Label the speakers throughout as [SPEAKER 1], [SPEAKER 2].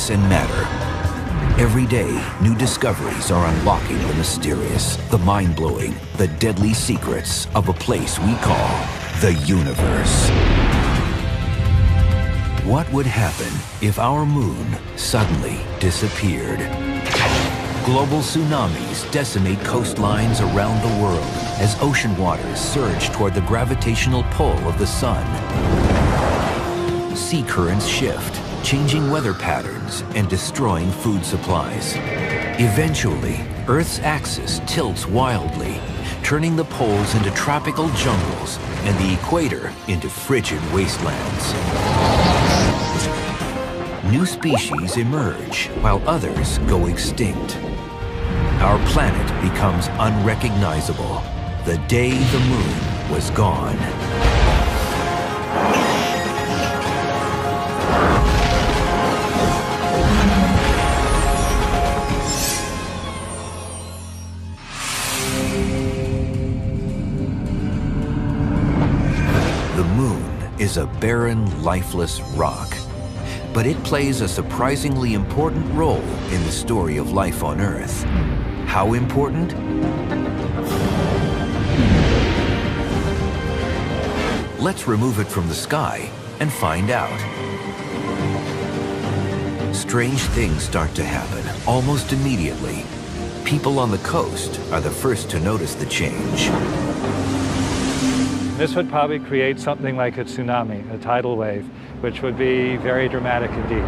[SPEAKER 1] ice and matter. Every day, new discoveries are unlocking the mysterious, the mind-blowing, the deadly secrets of a place we call the universe. What would happen if our moon suddenly disappeared? Global tsunamis decimate coastlines around the world as ocean waters surge toward the gravitational pull of the sun. Sea currents shift, changing weather patterns and destroying food supplies. Eventually, Earth's axis tilts wildly, turning the poles into tropical jungles and the equator into frigid wastelands. New species emerge while others go extinct. Our planet becomes unrecognizable the day the moon was gone. The moon is a barren, lifeless rock, but it plays a surprisingly important role in the story of life on Earth. How important? Let's remove it from the sky and find out. Strange things start to happen almost immediately. People on the coast are the first to notice the change.
[SPEAKER 2] This would probably create something like a tsunami, a tidal wave, which would be very dramatic indeed.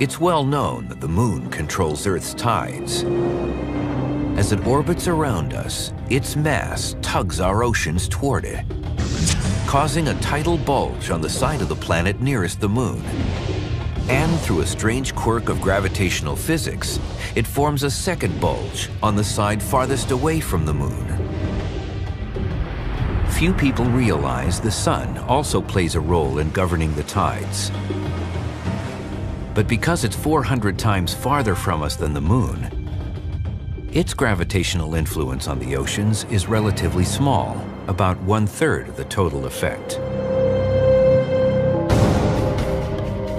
[SPEAKER 1] It's well known that the moon controls Earth's tides. As it orbits around us, its mass tugs our oceans toward it, causing a tidal bulge on the side of the planet nearest the moon. And through a strange quirk of gravitational physics, it forms a second bulge on the side farthest away from the moon. Few people realize the sun also plays a role in governing the tides. But because it's 400 times farther from us than the moon, its gravitational influence on the oceans is relatively small, about 1/3 of the total effect.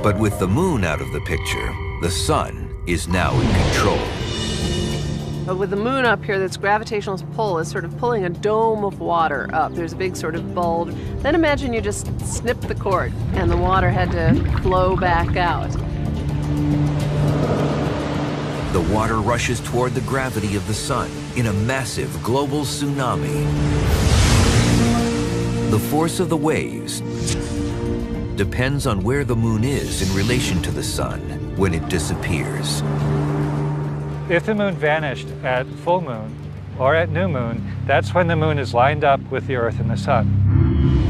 [SPEAKER 1] But with the moon out of the picture, the sun is now in control.
[SPEAKER 3] But with the moon up here, its gravitational pull is sort of pulling a dome of water up. There's a big sort of bulge. Then imagine you just snipped the cord and the water had to flow back out.
[SPEAKER 1] The water rushes toward the gravity of the sun in a massive global tsunami. The force of the waves depends on where the moon is in relation to the sun when it disappears.
[SPEAKER 2] If the moon vanished at full moon or at new moon, that's when the moon is lined up with the Earth and the sun.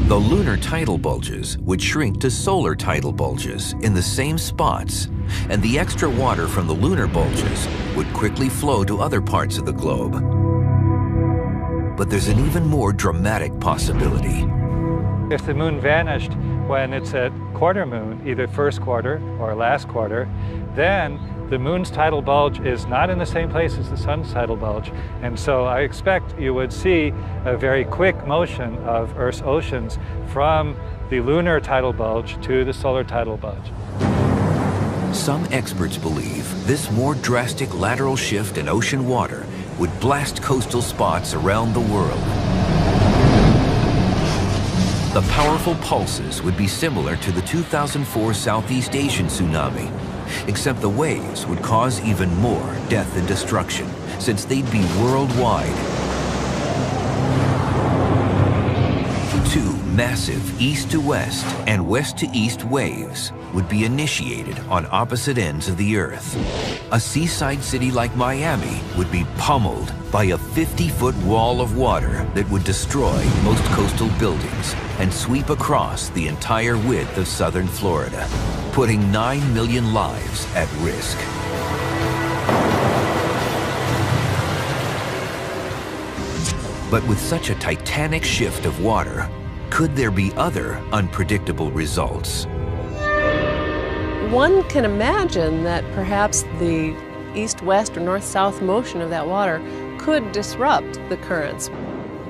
[SPEAKER 1] The lunar tidal bulges would shrink to solar tidal bulges in the same spots, and the extra water from the lunar bulges would quickly flow to other parts of the globe. But there's an even more dramatic possibility.
[SPEAKER 2] If the moon vanished when it's at quarter moon, either first quarter or last quarter, then the moon's tidal bulge is not in the same place as the sun's tidal bulge. And so I expect you would see a very quick motion of Earth's oceans from the lunar tidal bulge to the solar tidal bulge.
[SPEAKER 1] Some experts believe this more drastic lateral shift in ocean water would blast coastal spots around the world. The powerful pulses would be similar to the 2004 Southeast Asian tsunami, except the waves would cause even more death and destruction, since they'd be worldwide. Two massive east-to-west and west-to-east waves would be initiated on opposite ends of the Earth. A seaside city like Miami would be pummeled by a 50-foot wall of water that would destroy most coastal buildings and sweep across the entire width of southern Florida, putting 9 million lives at risk. But with such a titanic shift of water, could there be other unpredictable results?
[SPEAKER 3] One can imagine that perhaps the east-west or north-south motion of that water could disrupt the currents.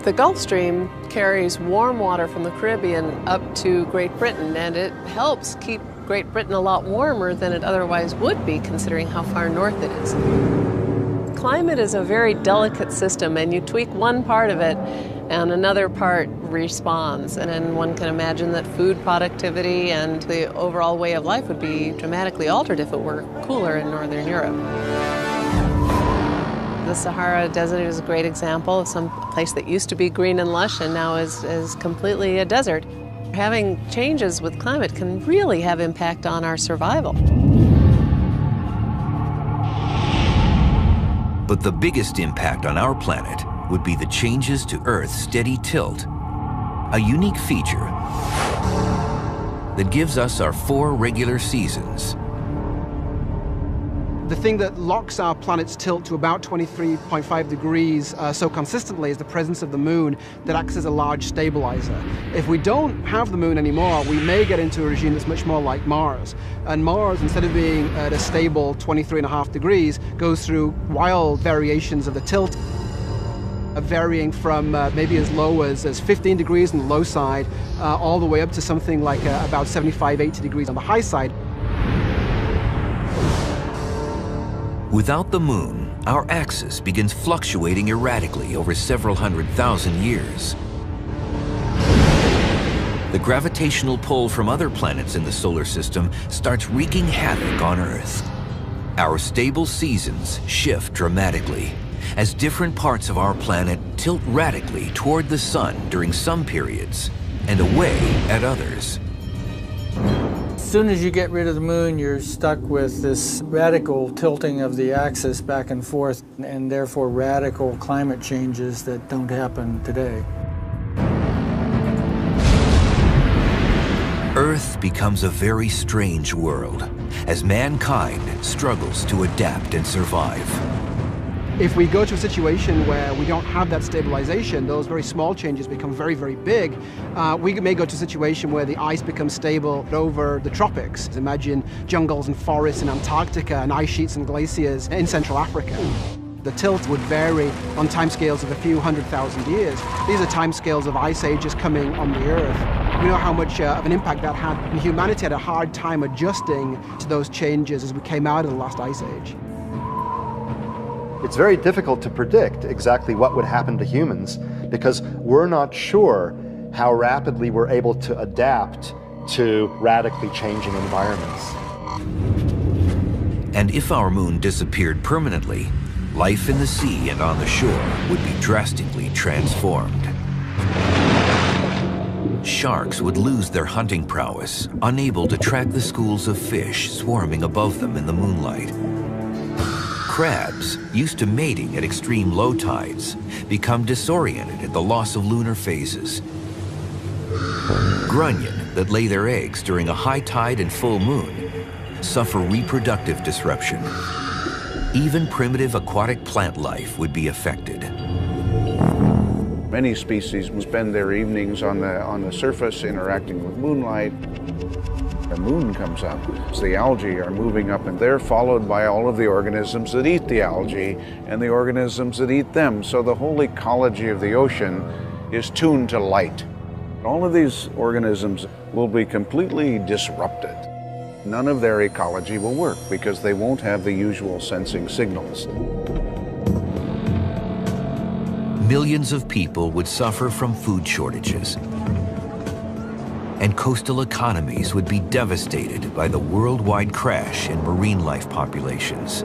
[SPEAKER 3] The Gulf Stream carries warm water from the Caribbean up to Great Britain, and it helps keep Great Britain a lot warmer than it otherwise would be, considering how far north it is. Climate is a very delicate system, and you tweak one part of it and another part responds. And then one can imagine that food productivity and the overall way of life would be dramatically altered if it were cooler in northern Europe. The Sahara Desert is a great example of some place that used to be green and lush and now is completely a desert. Having changes with climate can really have impact on our survival.
[SPEAKER 1] But the biggest impact on our planet would be the changes to Earth's steady tilt, a unique feature that gives us our 4 regular seasons.
[SPEAKER 4] The thing that locks our planet's tilt to about 23.5 degrees so consistently is the presence of the moon that acts as a large stabilizer. If we don't have the moon anymore, we may get into a regime that's much more like Mars. And Mars, instead of being at a stable 23.5 degrees, goes through wild variations of the tilt, varying from maybe as low as 15 degrees on the low side, all the way up to something like about 75, 80 degrees on the high side.
[SPEAKER 1] Without the moon, our axis begins fluctuating erratically over several 100,000 years. The gravitational pull from other planets in the solar system starts wreaking havoc on Earth. Our stable seasons shift dramatically as different parts of our planet tilt radically toward the sun during some periods and away at others.
[SPEAKER 5] As soon as you get rid of the moon, you're stuck with this radical tilting of the axis back and forth, and therefore radical climate changes that don't happen today.
[SPEAKER 1] Earth becomes a very strange world as mankind struggles to adapt and survive.
[SPEAKER 4] If we go to a situation where we don't have that stabilization, those very small changes become very, very big. We may go to a situation where the ice becomes stable over the tropics. Imagine jungles and forests in Antarctica and ice sheets and glaciers in Central Africa. The tilt would vary on timescales of a few 100,000 years. These are timescales of ice ages coming on the Earth. We know how much of an impact that had, and humanity had a hard time adjusting to those changes as we came out of the last ice age.
[SPEAKER 6] It's very difficult to predict exactly what would happen to humans because we're not sure how rapidly we're able to adapt to radically changing environments.
[SPEAKER 1] And if our moon disappeared permanently, life in the sea and on the shore would be drastically transformed. Sharks would lose their hunting prowess, unable to track the schools of fish swarming above them in the moonlight. Crabs, used to mating at extreme low tides, become disoriented at the loss of lunar phases. Grunion, that lay their eggs during a high tide and full moon, suffer reproductive disruption. Even primitive aquatic plant life would be affected.
[SPEAKER 7] Many species will spend their evenings on the surface interacting with moonlight. The moon comes up, so the algae are moving up, and they're followed by all of the organisms that eat the algae and the organisms that eat them. So the whole ecology of the ocean is tuned to light. All of these organisms will be completely disrupted. None of their ecology will work because they won't have the usual sensing signals.
[SPEAKER 1] Millions of people would suffer from food shortages, and coastal economies would be devastated by the worldwide crash in marine life populations.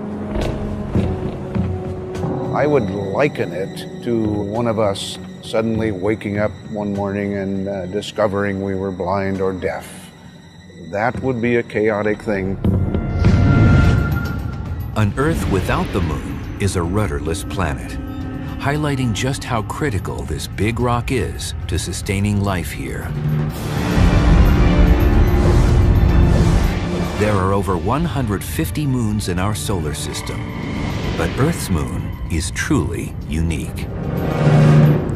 [SPEAKER 7] I would liken it to one of us suddenly waking up one morning and discovering we were blind or deaf. That would be a chaotic thing.
[SPEAKER 1] An Earth without the moon is a rudderless planet, highlighting just how critical this big rock is to sustaining life here. There are over 150 moons in our solar system, but Earth's moon is truly unique.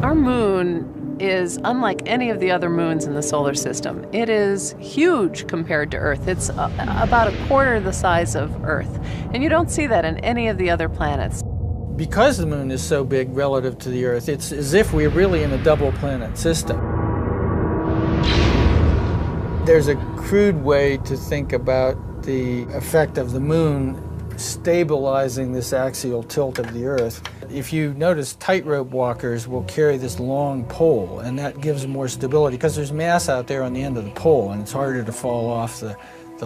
[SPEAKER 3] Our moon is unlike any of the other moons in the solar system. It is huge compared to Earth. It's about a quarter the size of Earth. And you don't see that in any of the other planets.
[SPEAKER 5] Because the moon is so big relative to the Earth, it's as if we're really in a double planet system. There's a crude way to think about the effect of the moon stabilizing this axial tilt of the Earth. If you notice, tightrope walkers will carry this long pole, and that gives more stability because there's mass out there on the end of the pole, and it's harder to fall off the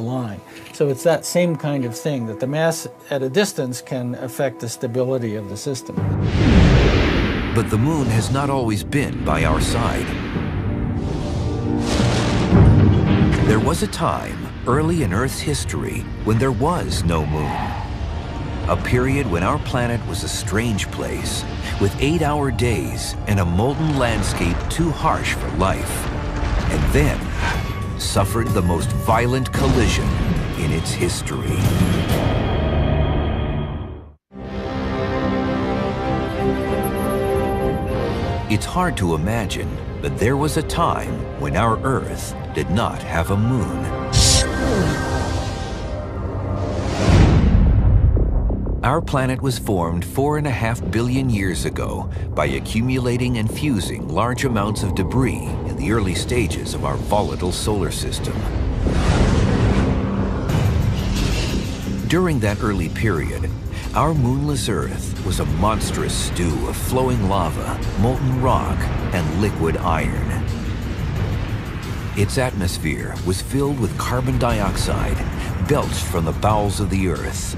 [SPEAKER 5] line. So it's that same kind of thing, that the mass at a distance can affect the stability of the system.
[SPEAKER 1] But the moon has not always been by our side. There was a time early in Earth's history when there was no moon. A period when our planet was a strange place, with 8-hour days and a molten landscape too harsh for life. And then suffered the most violent collision in its history. It's hard to imagine, but there was a time when our Earth did not have a moon. Our planet was formed 4.5 billion years ago by accumulating and fusing large amounts of debris in the early stages of our volatile solar system. During that early period, our moonless Earth was a monstrous stew of flowing lava, molten rock, and liquid iron. Its atmosphere was filled with carbon dioxide, belched from the bowels of the Earth.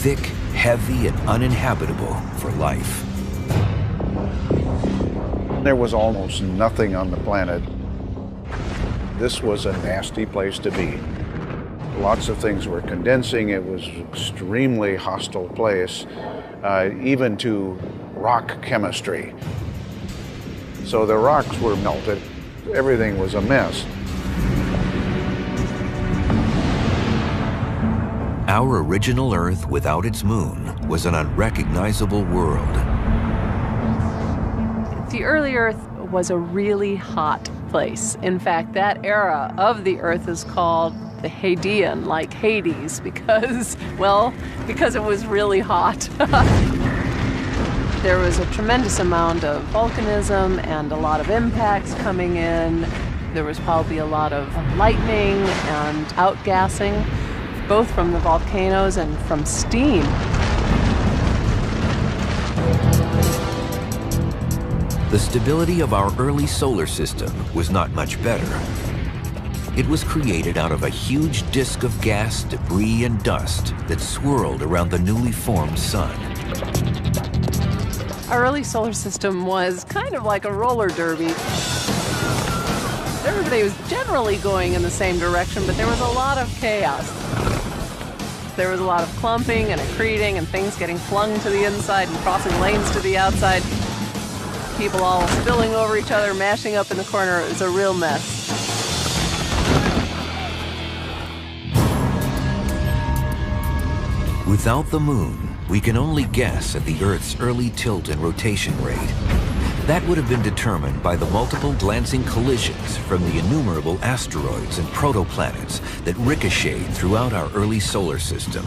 [SPEAKER 1] Thick, heavy, and uninhabitable for life.
[SPEAKER 7] There was almost nothing on the planet. This was a nasty place to be. Lots of things were condensing. It was an extremely hostile place, even to rock chemistry. So the rocks were melted. Everything was a mess.
[SPEAKER 1] Our original Earth without its moon was an unrecognizable world.
[SPEAKER 3] The early Earth was a really hot place. In fact, that era of the Earth is called the Hadean, like Hades, because it was really hot. There was a tremendous amount of volcanism and a lot of impacts coming in. There was probably a lot of lightning and outgassing, both from the volcanoes and from steam.
[SPEAKER 1] The stability of our early solar system was not much better. It was created out of a huge disk of gas, debris, and dust that swirled around the newly formed sun.
[SPEAKER 3] Our early solar system was kind of like a roller derby. Everybody was generally going in the same direction, but there was a lot of chaos. There was a lot of clumping and accreting and things getting flung to the inside and crossing lanes to the outside. People all spilling over each other, mashing up in the corner. It was a real mess.
[SPEAKER 1] Without the moon, we can only guess at the Earth's early tilt and rotation rate. That would have been determined by the multiple glancing collisions from the innumerable asteroids and protoplanets that ricocheted throughout our early solar system.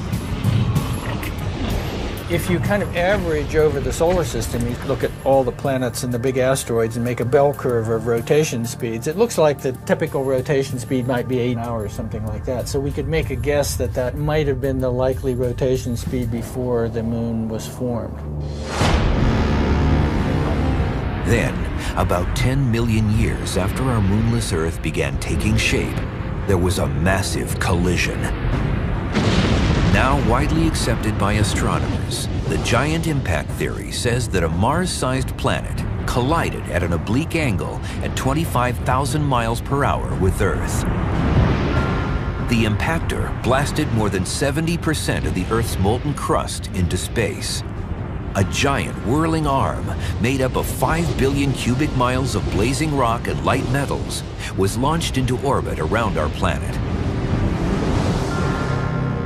[SPEAKER 5] If you kind of average over the solar system, you look at all the planets and the big asteroids and make a bell curve of rotation speeds, it looks like the typical rotation speed might be 8 hours, something like that. So we could make a guess that that might have been the likely rotation speed before the moon was formed.
[SPEAKER 1] Then, about 10 million years after our moonless Earth began taking shape, there was a massive collision. Now widely accepted by astronomers, the giant impact theory says that a Mars-sized planet collided at an oblique angle at 25,000 miles per hour with Earth. The impactor blasted more than 70% of the Earth's molten crust into space. A giant whirling arm made up of 5 billion cubic miles of blazing rock and light metals was launched into orbit around our planet.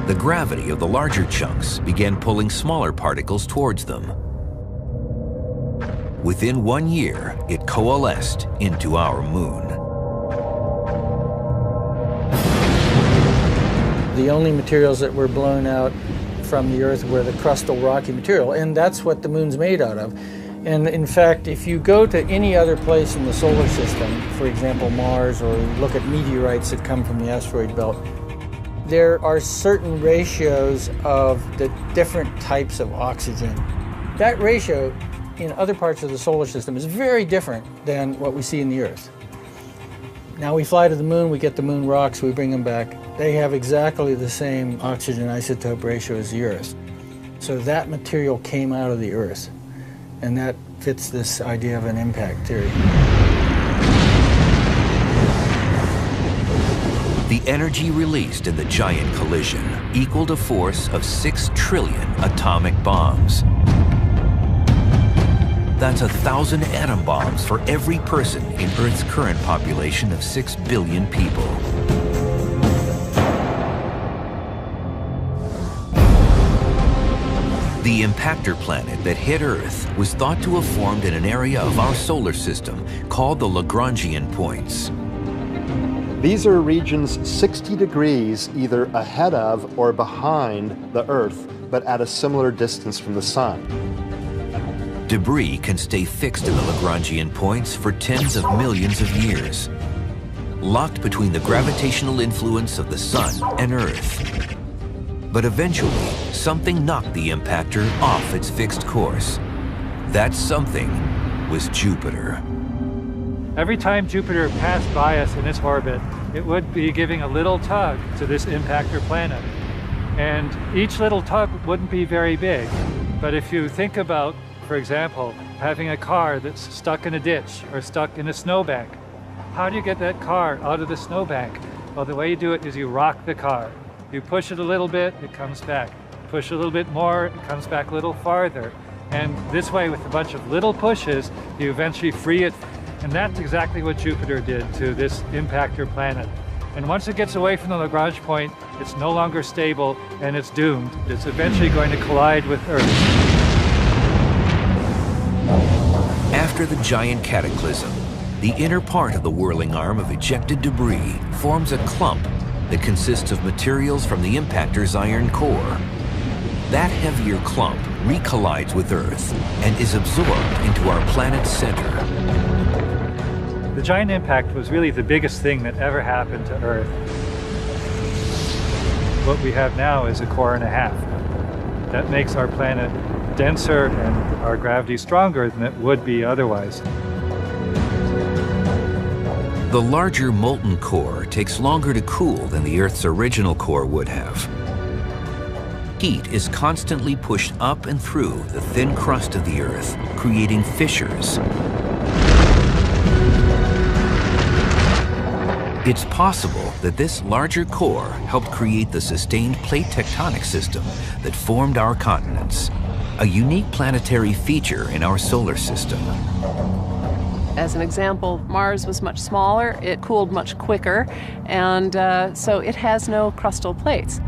[SPEAKER 1] The gravity of the larger chunks began pulling smaller particles towards them. Within 1 year, it coalesced into our moon.
[SPEAKER 5] The only materials that were blown out from the Earth were the crustal rocky material, and that's what the moon's made out of. And in fact, if you go to any other place in the solar system, for example Mars, or look at meteorites that come from the asteroid belt, there are certain ratios of the different types of oxygen. That ratio in other parts of the solar system is very different than what we see in the Earth. Now we fly to the moon, we get the moon rocks, we bring them back. They have exactly the same oxygen isotope ratio as the Earth. So that material came out of the Earth, and that fits this idea of an impact theory.
[SPEAKER 1] The energy released in the giant collision equaled a force of 6 trillion atomic bombs. That's 1,000 atom bombs for every person in Earth's current population of 6 billion people. The impactor planet that hit Earth was thought to have formed in an area of our solar system called the Lagrangian points.
[SPEAKER 6] These are regions 60 degrees either ahead of or behind the Earth, but at a similar distance from the Sun.
[SPEAKER 1] Debris can stay fixed in the Lagrangian points for tens of millions of years, locked between the gravitational influence of the Sun and Earth. But eventually, something knocked the impactor off its fixed course. That something was Jupiter.
[SPEAKER 2] Every time Jupiter passed by us in its orbit, it would be giving a little tug to this impactor planet. And each little tug wouldn't be very big. But if you think about, for example, having a car that's stuck in a ditch or stuck in a snowbank, how do you get that car out of the snowbank? Well, the way you do it is you rock the car. You push it a little bit, it comes back. Push a little bit more, it comes back a little farther. And this way, with a bunch of little pushes, you eventually free it. And that's exactly what Jupiter did to this impactor planet. And once it gets away from the Lagrange point, it's no longer stable and it's doomed. It's eventually going to collide with Earth.
[SPEAKER 1] After the giant cataclysm, the inner part of the whirling arm of ejected debris forms a clump that consists of materials from the impactor's iron core. That heavier clump recollides with Earth and is absorbed into our planet's center.
[SPEAKER 2] The giant impact was really the biggest thing that ever happened to Earth. What we have now is a core and a half. That makes our planet denser and our gravity stronger than it would be otherwise.
[SPEAKER 1] The larger molten core takes longer to cool than the Earth's original core would have. Heat is constantly pushed up and through the thin crust of the Earth, creating fissures. It's possible that this larger core helped create the sustained plate tectonic system that formed our continents, a unique planetary feature in our solar system.
[SPEAKER 3] As an example, Mars was much smaller, it cooled much quicker, and so it has no crustal plates.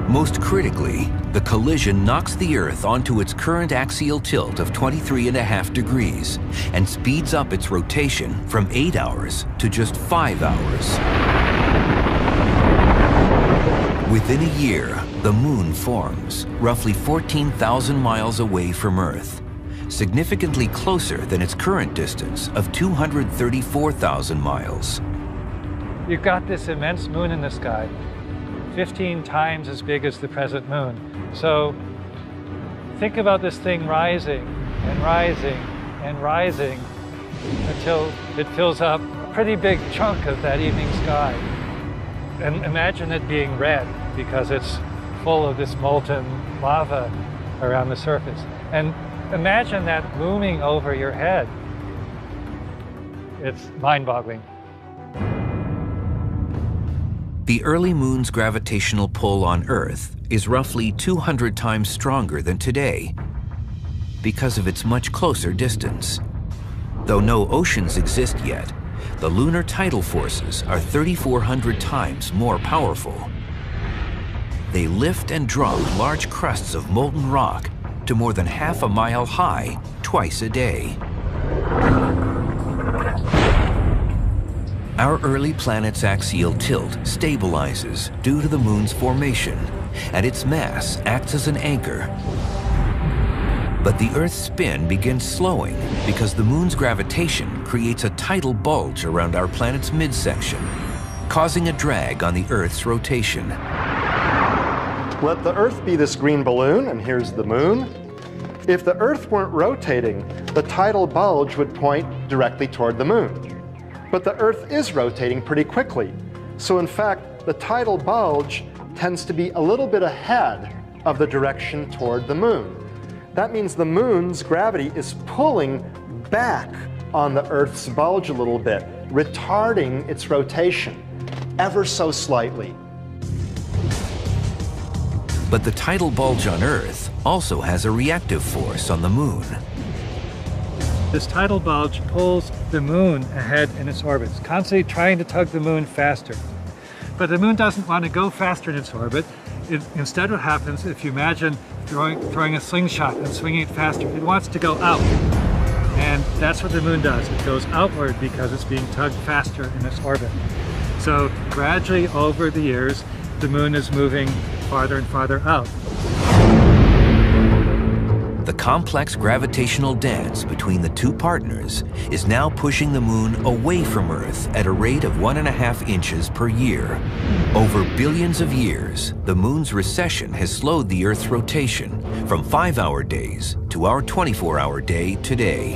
[SPEAKER 1] Most critically, the collision knocks the Earth onto its current axial tilt of 23.5 degrees and speeds up its rotation from 8 hours to just 5 hours. Within a year, the Moon forms, roughly 14,000 miles away from Earth, significantly closer than its current distance of 234,000 miles.
[SPEAKER 2] You've got this immense moon in the sky, 15 times as big as the present moon. So think about this thing rising and rising and rising until it fills up a pretty big chunk of that evening sky. And imagine it being red because it's full of this molten lava around the surface. And imagine that looming over your head. It's mind-boggling.
[SPEAKER 1] The early moon's gravitational pull on Earth is roughly 200 times stronger than today because of its much closer distance. Though no oceans exist yet, the lunar tidal forces are 3,400 times more powerful. They lift and drop large crusts of molten rock to more than half a mile high twice a day. Our early planet's axial tilt stabilizes due to the moon's formation, and its mass acts as an anchor. But the Earth's spin begins slowing because the moon's gravitation creates a tidal bulge around our planet's midsection, causing a drag on the Earth's rotation.
[SPEAKER 6] Let the Earth be this green balloon, and here's the moon. If the Earth weren't rotating, the tidal bulge would point directly toward the moon. But the Earth is rotating pretty quickly. So in fact, the tidal bulge tends to be a little bit ahead of the direction toward the moon. That means the moon's gravity is pulling back on the Earth's bulge a little bit, retarding its rotation ever so slightly.
[SPEAKER 1] But the tidal bulge on Earth also has a reactive force on the moon.
[SPEAKER 2] This tidal bulge pulls the moon ahead in its orbit. It's constantly trying to tug the moon faster. But the moon doesn't want to go faster in its orbit. Instead, what happens, if you imagine throwing a slingshot and swinging it faster, it wants to go out. And that's what the moon does. It goes outward because it's being tugged faster in its orbit. So gradually over the years, the moon is moving farther and farther out.
[SPEAKER 1] The complex gravitational dance between the two partners is now pushing the moon away from Earth at a rate of 1.5 inches per year. Over billions of years, the moon's recession has slowed the Earth's rotation from 5-hour days to our 24-hour day today.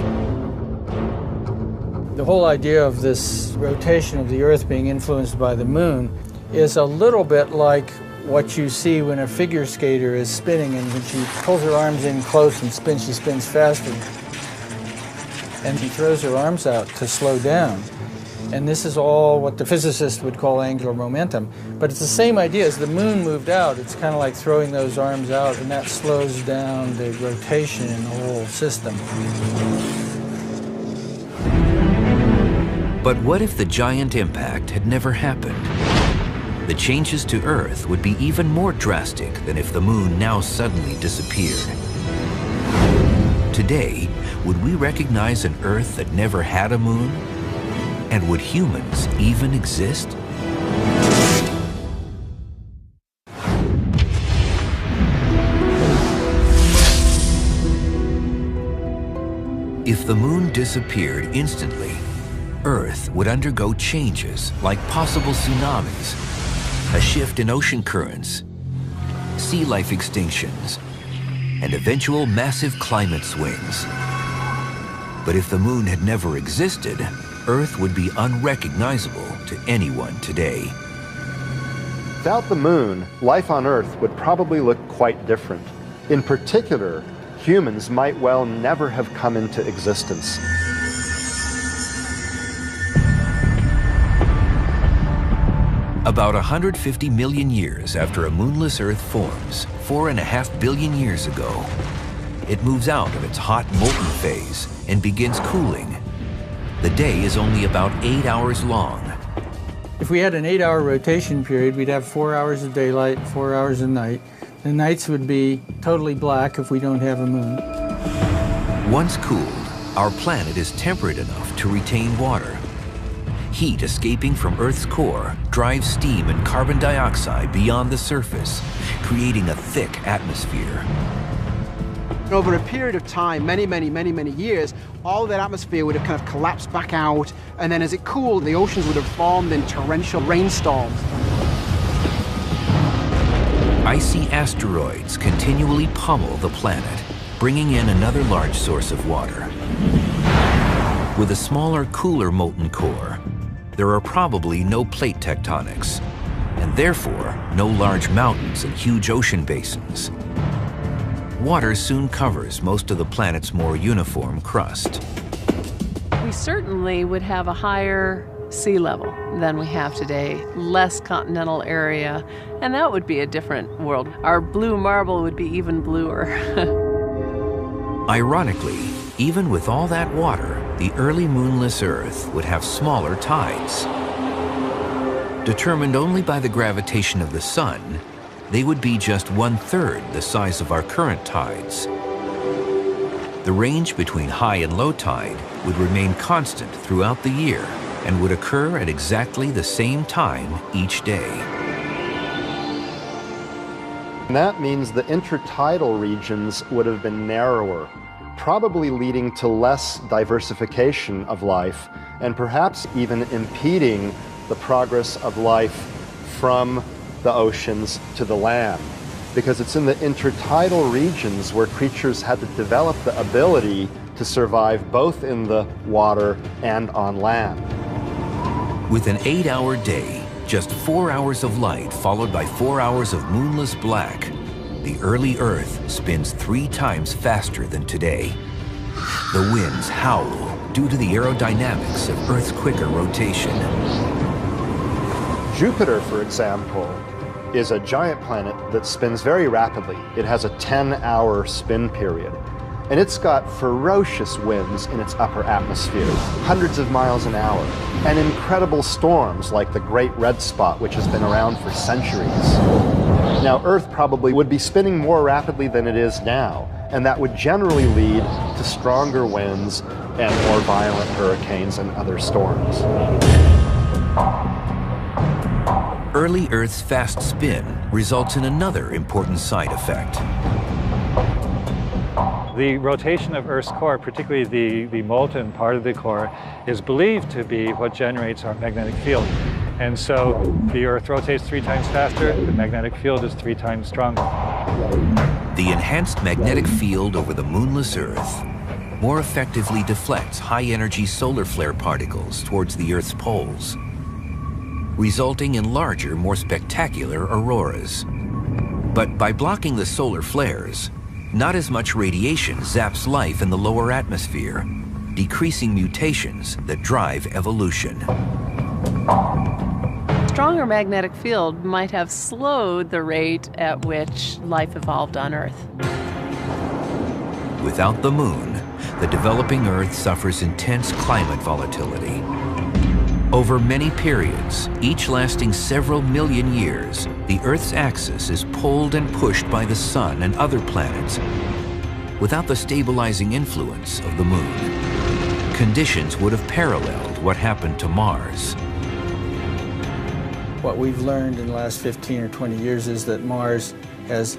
[SPEAKER 5] The whole idea of this rotation of the Earth being influenced by the moon is a little bit like what you see when a figure skater is spinning, and when she pulls her arms in close and spins, she spins faster. And she throws her arms out to slow down. And this is all what the physicists would call angular momentum. But it's the same idea. As the moon moved out, it's kind of like throwing those arms out, and that slows down the rotation in the whole system.
[SPEAKER 1] But what if the giant impact had never happened? The changes to Earth would be even more drastic than if the moon now suddenly disappeared. Today, would we recognize an Earth that never had a moon? And would humans even exist? If the moon disappeared instantly, Earth would undergo changes like possible tsunamis, a shift in ocean currents, sea life extinctions, and eventual massive climate swings. But if the moon had never existed, Earth would be unrecognizable to anyone today.
[SPEAKER 6] Without the moon, life on Earth would probably look quite different. In particular, humans might well never have come into existence.
[SPEAKER 1] About 150 million years after a moonless Earth forms, 4.5 billion years ago, it moves out of its hot molten phase and begins cooling. The day is only about 8 hours long.
[SPEAKER 5] If we had an 8-hour rotation period, we'd have 4 hours of daylight, 4 hours of night. The nights would be totally black if we don't have a moon.
[SPEAKER 1] Once cooled, our planet is temperate enough to retain water. Heat escaping from Earth's core drives steam and carbon dioxide beyond the surface, creating a thick atmosphere.
[SPEAKER 4] Over a period of time, many years, all that atmosphere would have kind of collapsed back out, and then as it cooled, the oceans would have formed in torrential rainstorms.
[SPEAKER 1] Icy asteroids continually pummel the planet, bringing in another large source of water. With a smaller, cooler molten core, there are probably no plate tectonics, and therefore no large mountains and huge ocean basins. Water soon covers most of the planet's more uniform crust.
[SPEAKER 3] We certainly would have a higher sea level than we have today, less continental area, and that would be a different world. Our blue marble would be even bluer.
[SPEAKER 1] Ironically, even with all that water, the early moonless Earth would have smaller tides. Determined only by the gravitation of the sun, they would be just 1/3 the size of our current tides. The range between high and low tide would remain constant throughout the year and would occur at exactly the same time each day.
[SPEAKER 6] And that means the intertidal regions would have been narrower, probably leading to less diversification of life, and perhaps even impeding the progress of life from the oceans to the land. Because it's in the intertidal regions where creatures had to develop the ability to survive both in the water and on land.
[SPEAKER 1] With an 8-hour day, just 4 hours of light followed by 4 hours of moonless black, the early Earth spins 3 times faster than today. The winds howl due to the aerodynamics of Earth's quicker rotation.
[SPEAKER 6] Jupiter, for example, is a giant planet that spins very rapidly. It has a 10-hour spin period. And it's got ferocious winds in its upper atmosphere, hundreds of miles an hour, and incredible storms like the Great Red Spot, which has been around for centuries. Now, Earth probably would be spinning more rapidly than it is now, and that would generally lead to stronger winds and more violent hurricanes and other storms.
[SPEAKER 1] Early Earth's fast spin results in another important side effect.
[SPEAKER 2] The rotation of Earth's core, particularly the molten part of the core, is believed to be what generates our magnetic field. And so the Earth rotates 3 times faster, the magnetic field is 3 times stronger.
[SPEAKER 1] The enhanced magnetic field over the moonless Earth more effectively deflects high-energy solar flare particles towards the Earth's poles, resulting in larger, more spectacular auroras. But by blocking the solar flares, not as much radiation zaps life in the lower atmosphere, decreasing mutations that drive evolution.
[SPEAKER 3] Stronger magnetic field might have slowed the rate at which life evolved on Earth.
[SPEAKER 1] Without the moon, the developing Earth suffers intense climate volatility. Over many periods, each lasting several million years, the Earth's axis is pulled and pushed by the sun and other planets without the stabilizing influence of the moon. Conditions would have paralleled what happened to Mars.
[SPEAKER 5] What we've learned in the last 15 or 20 years is that Mars has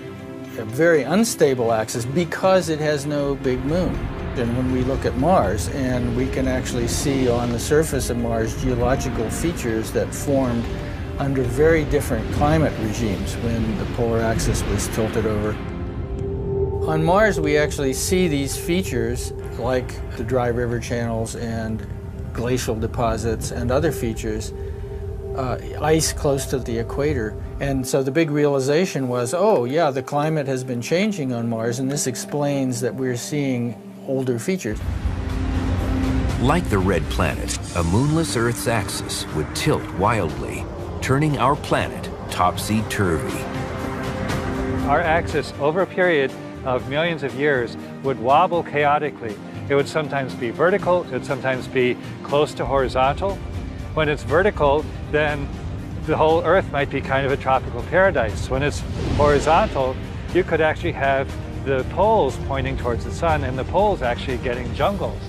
[SPEAKER 5] a very unstable axis because it has no big moon. And when we look at Mars, and we can actually see on the surface of Mars geological features that formed under very different climate regimes when the polar axis was tilted over. On Mars, we actually see these features like the dry river channels and glacial deposits and other features, ice close to the equator. And so the big realization was, oh yeah, the climate has been changing on Mars, and this explains that we're seeing older features.
[SPEAKER 1] Like the red planet, a moonless Earth's axis would tilt wildly, turning our planet topsy-turvy.
[SPEAKER 2] Our axis, over a period of millions of years, would wobble chaotically. It would sometimes be vertical, it would sometimes be close to horizontal. When it's vertical, then the whole Earth might be kind of a tropical paradise. When it's horizontal, you could actually have the poles pointing towards the sun and the poles actually getting jungles.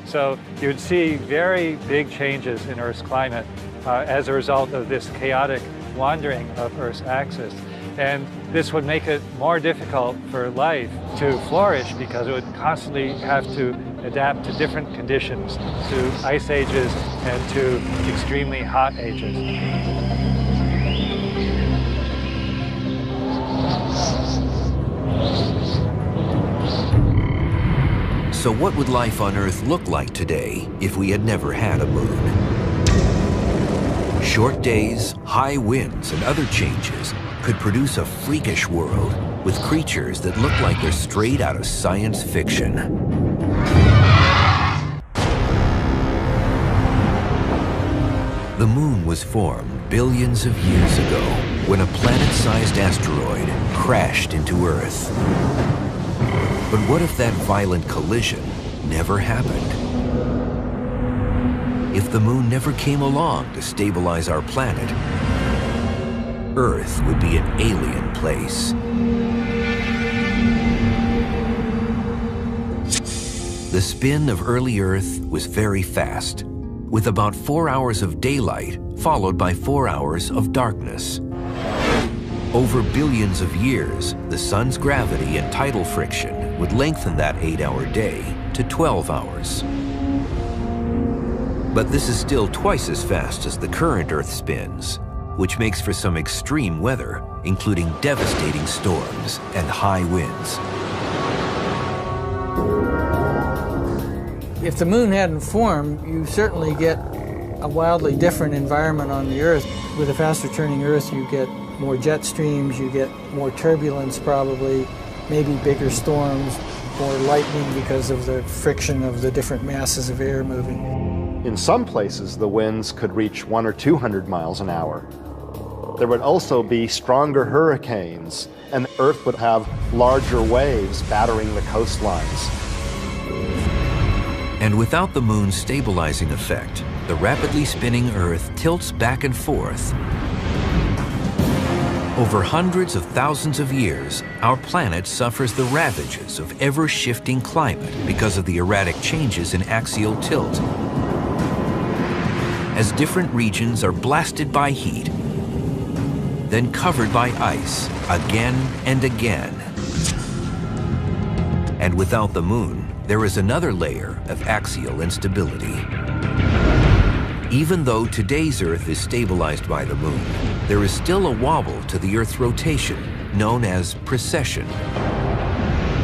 [SPEAKER 2] So you would see very big changes in Earth's climate as a result of this chaotic wandering of Earth's axis. And this would make it more difficult for life to flourish because it would constantly have to adapt to different conditions, to ice ages and to extremely hot ages.
[SPEAKER 1] So what would life on Earth look like today if we had never had a moon? Short days, high winds, and other changes could produce a freakish world with creatures that look like they're straight out of science fiction. The moon was formed billions of years ago when a planet-sized asteroid crashed into Earth. But what if that violent collision never happened? If the moon never came along to stabilize our planet, Earth would be an alien place. The spin of early Earth was very fast, with about 4 hours of daylight followed by 4 hours of darkness. Over billions of years, the sun's gravity and tidal friction would lengthen that 8-hour day to 12 hours. But this is still twice as fast as the current Earth spins, which makes for some extreme weather, including devastating storms and high winds.
[SPEAKER 5] If the moon hadn't formed, you certainly get a wildly different environment on the Earth. With a faster turning Earth, you get more jet streams, you get more turbulence probably, maybe bigger storms, more lightning because of the friction of the different masses of air moving.
[SPEAKER 6] In some places, the winds could reach 100 or 200 miles an hour. There would also be stronger hurricanes, and the Earth would have larger waves battering the coastlines.
[SPEAKER 1] And without the moon's stabilizing effect, the rapidly spinning Earth tilts back and forth. Over hundreds of thousands of years, our planet suffers the ravages of ever-shifting climate because of the erratic changes in axial tilt. As different regions are blasted by heat, then covered by ice again and again. And without the moon, there is another layer of axial instability. Even though today's Earth is stabilized by the moon, there is still a wobble to the Earth's rotation, known as precession.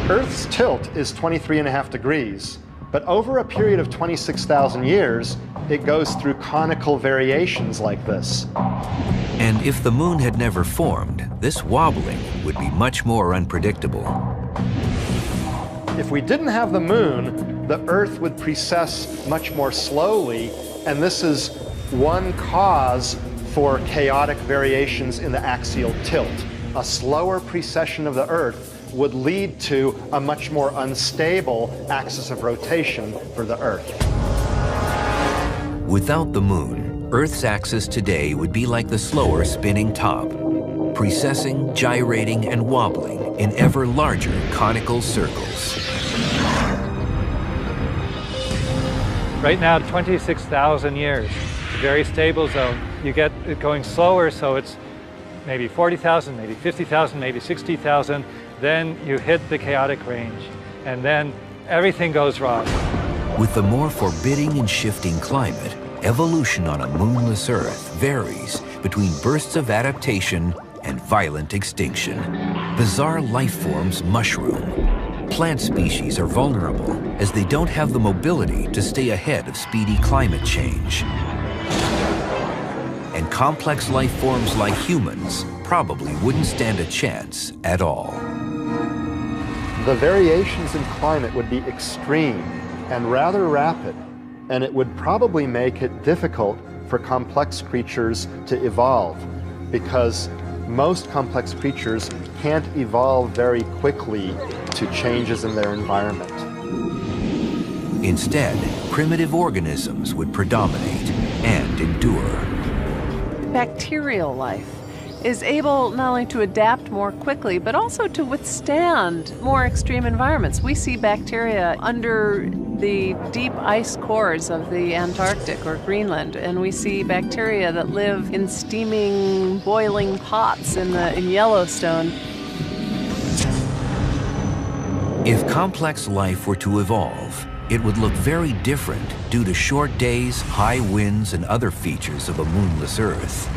[SPEAKER 6] Earth's tilt is 23.5 degrees, but over a period of 26,000 years, it goes through conical variations like this.
[SPEAKER 1] And if the moon had never formed, this wobbling would be much more unpredictable.
[SPEAKER 6] If we didn't have the moon, the Earth would precess much more slowly, and this is one cause for chaotic variations in the axial tilt. A slower precession of the Earth would lead to a much more unstable axis of rotation for the Earth.
[SPEAKER 1] Without the moon, Earth's axis today would be like the slower spinning top, precessing, gyrating, and wobbling in ever larger conical circles.
[SPEAKER 2] Right now, 26,000 years, very stable zone. You get it going slower, so it's maybe 40,000, maybe 50,000, maybe 60,000. Then you hit the chaotic range, and then everything goes wrong.
[SPEAKER 1] With the more forbidding and shifting climate, evolution on a moonless Earth varies between bursts of adaptation and violent extinction. Bizarre life forms mushroom. Plant species are vulnerable as they don't have the mobility to stay ahead of speedy climate change. And complex life forms like humans probably wouldn't stand a chance at all.
[SPEAKER 6] The variations in climate would be extreme and rather rapid, and it would probably make it difficult for complex creatures to evolve, because most complex creatures can't evolve very quickly to changes in their environment.
[SPEAKER 1] Instead, primitive organisms would predominate and endure.
[SPEAKER 3] Bacterial life is able not only to adapt more quickly, but also to withstand more extreme environments. We see bacteria under the deep ice cores of the Antarctic or Greenland, and we see bacteria that live in steaming, boiling pots in Yellowstone.
[SPEAKER 1] If complex life were to evolve, it would look very different due to short days, high winds, and other features of a moonless Earth.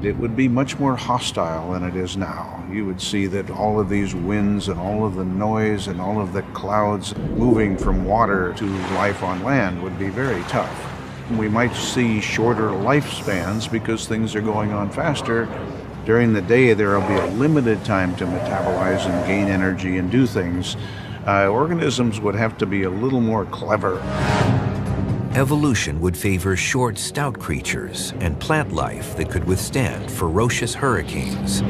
[SPEAKER 7] It would be much more hostile than it is now. You would see that all of these winds and all of the noise and all of the clouds moving from water to life on land would be very tough. We might see shorter lifespans because things are going on faster. During the day, there will be a limited time to metabolize and gain energy and do things. Organisms would have to be a little more clever.
[SPEAKER 1] Evolution would favor short, stout creatures and plant life that could withstand ferocious hurricanes.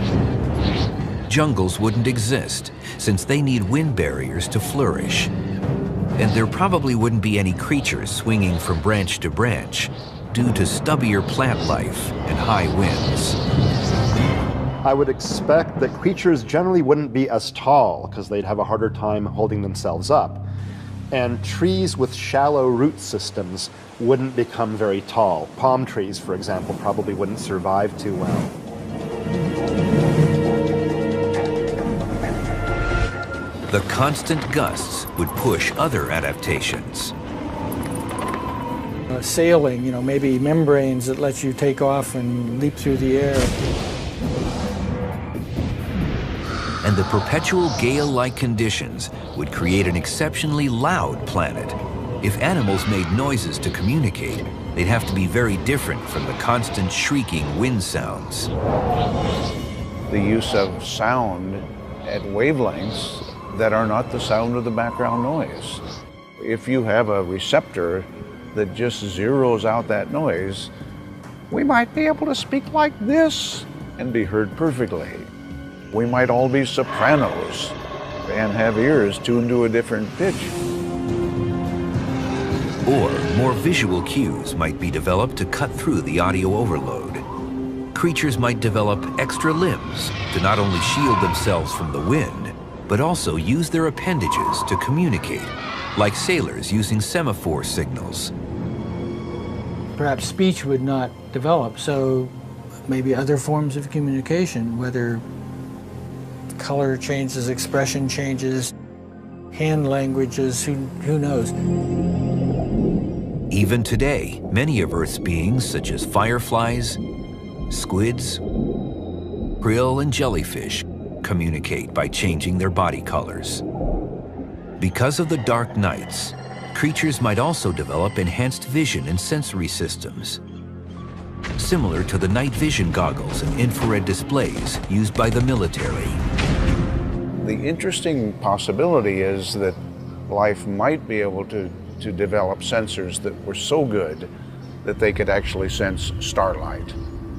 [SPEAKER 1] Jungles wouldn't exist, since they need wind barriers to flourish. And there probably wouldn't be any creatures swinging from branch to branch due to stubbier plant life and high winds.
[SPEAKER 6] I would expect that creatures generally wouldn't be as tall because they'd have a harder time holding themselves up. and trees with shallow root systems wouldn't become very tall. Palm trees, for example, probably wouldn't survive too well.
[SPEAKER 1] The constant gusts would push other adaptations.
[SPEAKER 5] Sailing, maybe membranes that let you take off and leap through the air.
[SPEAKER 1] And the perpetual gale-like conditions would create an exceptionally loud planet. If animals made noises to communicate, they'd have to be very different from the constant shrieking wind sounds.
[SPEAKER 7] The use of sound at wavelengths that are not the sound of the background noise. If you have a receptor that just zeroes out that noise, we might be able to speak like this and be heard perfectly. We might all be sopranos and have ears tuned to a different pitch.
[SPEAKER 1] Or more visual cues might be developed to cut through the audio overload. Creatures might develop extra limbs to not only shield themselves from the wind, but also use their appendages to communicate, like sailors using semaphore signals.
[SPEAKER 5] Perhaps speech would not develop, so maybe other forms of communication, whether color changes, expression changes, hand languages, who knows?
[SPEAKER 1] Even today, many of Earth's beings, such as fireflies, squids, krill, and jellyfish, communicate by changing their body colors. Because of the dark nights, creatures might also develop enhanced vision and sensory systems, similar to the night vision goggles and infrared displays used by the military.
[SPEAKER 7] The interesting possibility is that life might be able to develop sensors that were so good that they could actually sense starlight.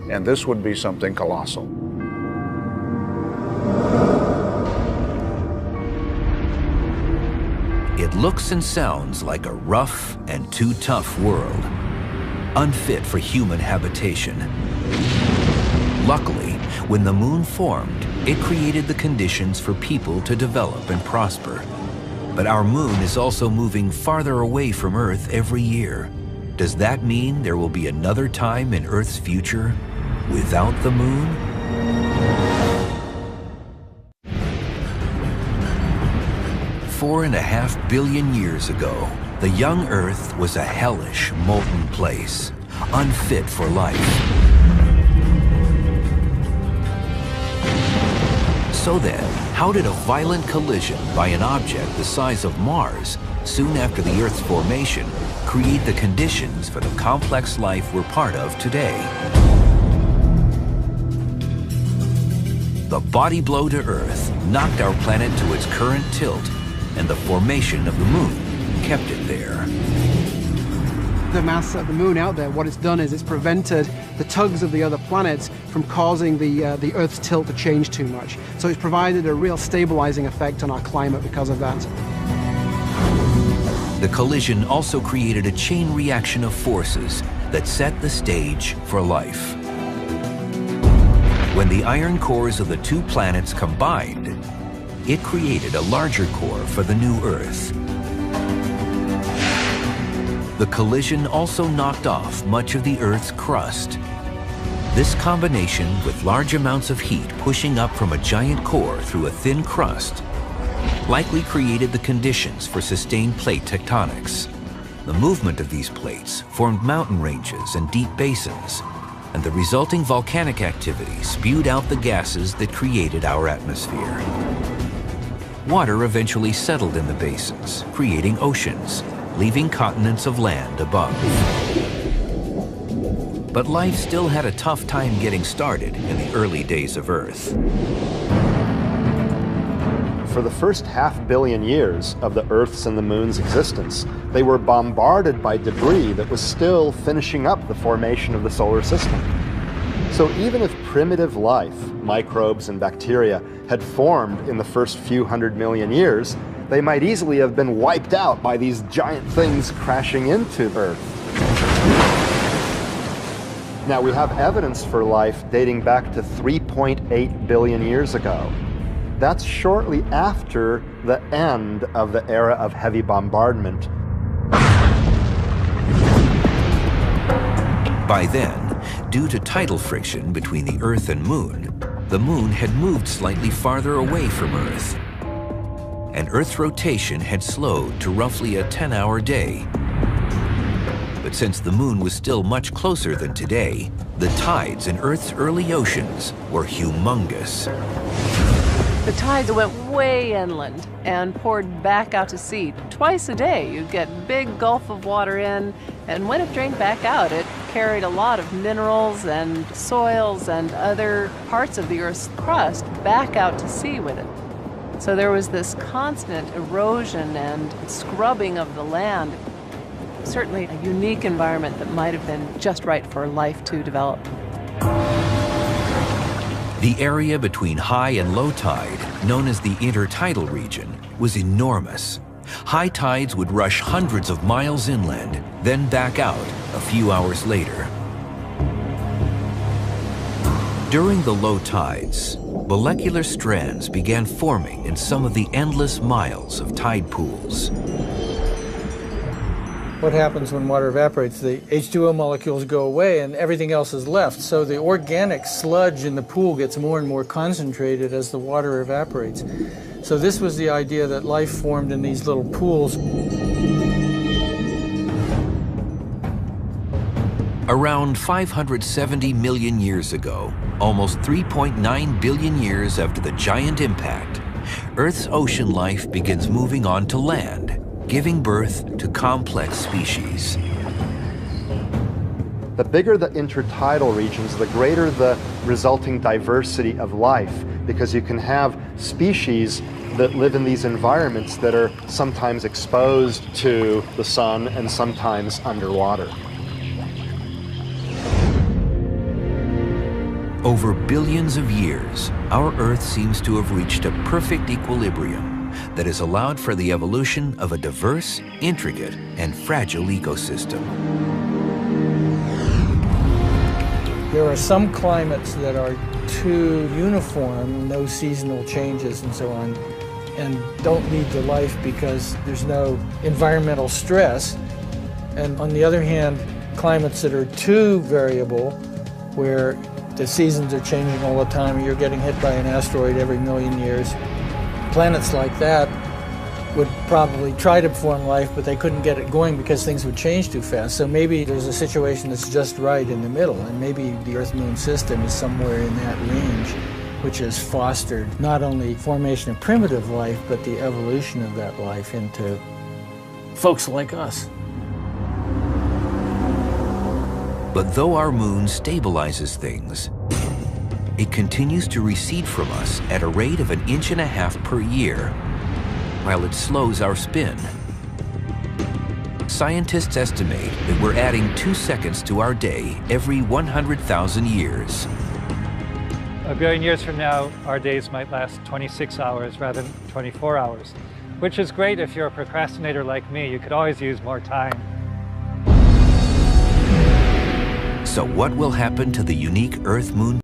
[SPEAKER 7] And this would be something colossal.
[SPEAKER 1] It looks and sounds like a rough and too tough world, unfit for human habitation. Luckily, when the moon formed, it created the conditions for people to develop and prosper. But our moon is also moving farther away from Earth every year. Does that mean there will be another time in Earth's future without the moon? $4.5 billion years ago, the young Earth was a hellish, molten place, unfit for life. So then, how did a violent collision by an object the size of Mars, soon after the Earth's formation, create the conditions for the complex life we're part of today? The body blow to Earth knocked our planet to its current tilt, and the formation of the moon kept it there.
[SPEAKER 4] The mass of the moon out there, what it's done is it's prevented the tugs of the other planets from causing the Earth's tilt to change too much. So it's provided a real stabilizing effect on our climate because of that.
[SPEAKER 1] The collision also created a chain reaction of forces that set the stage for life. When the iron cores of the two planets combined, it created a larger core for the new Earth. The collision also knocked off much of the Earth's crust. This combination, with large amounts of heat pushing up from a giant core through a thin crust, likely created the conditions for sustained plate tectonics. The movement of these plates formed mountain ranges and deep basins, and the resulting volcanic activity spewed out the gases that created our atmosphere. Water eventually settled in the basins, creating oceans, leaving continents of land above. But life still had a tough time getting started in the early days of Earth.
[SPEAKER 6] For the first 500 million years of the Earth's and the Moon's existence, they were bombarded by debris that was still finishing up the formation of the solar system. So even if primitive life, microbes and bacteria, had formed in the first few 100 million years, they might easily have been wiped out by these giant things crashing into Earth. Now we have evidence for life dating back to 3.8 billion years ago. That's shortly after the end of the era of heavy bombardment.
[SPEAKER 1] By then, due to tidal friction between the Earth and Moon, the Moon had moved slightly farther away from Earth, and Earth's rotation had slowed to roughly a 10-hour day. But since the Moon was still much closer than today, the tides in Earth's early oceans were humongous.
[SPEAKER 3] The tides went way inland and poured back out to sea. Twice a day, you'd get a big gulf of water in, and when it drained back out, it carried a lot of minerals and soils and other parts of the Earth's crust back out to sea with it. So there was this constant erosion and scrubbing of the land. Certainly a unique environment that might have been just right for life to develop.
[SPEAKER 1] The area between high and low tide, known as the intertidal region, was enormous. High tides would rush hundreds of miles inland, then back out a few hours later. During the low tides, molecular strands began forming in some of the endless miles of tide pools.
[SPEAKER 5] What happens when water evaporates? The H2O molecules go away and everything else is left. So the organic sludge in the pool gets more and more concentrated as the water evaporates. So this was the idea that life formed in these little pools.
[SPEAKER 1] Around 570 million years ago, almost 3.9 billion years after the giant impact, Earth's ocean life begins moving on to land, giving birth to complex species.
[SPEAKER 6] The bigger the intertidal regions, the greater the resulting diversity of life, because you can have species that live in these environments that are sometimes exposed to the sun and sometimes underwater.
[SPEAKER 1] Over billions of years, our Earth seems to have reached a perfect equilibrium that has allowed for the evolution of a diverse, intricate, and fragile ecosystem.
[SPEAKER 5] There are some climates that are too uniform, no seasonal changes and so on, and don't lead to life because there's no environmental stress. And on the other hand, climates that are too variable, where the seasons are changing all the time, you're getting hit by an asteroid every million years. Planets like that would probably try to form life, but they couldn't get it going because things would change too fast. So maybe there's a situation that's just right in the middle, and maybe the Earth-Moon system is somewhere in that range, which has fostered not only formation of primitive life, but the evolution of that life into folks like us.
[SPEAKER 1] But though our moon stabilizes things, it continues to recede from us at a rate of 1.5 inches per year, while it slows our spin. Scientists estimate that we're adding 2 seconds to our day every 100,000 years.
[SPEAKER 2] A billion years from now, our days might last 26 hours rather than 24 hours, which is great if you're a procrastinator like me. You could always use more time.
[SPEAKER 1] So what will happen to the unique Earth-Moon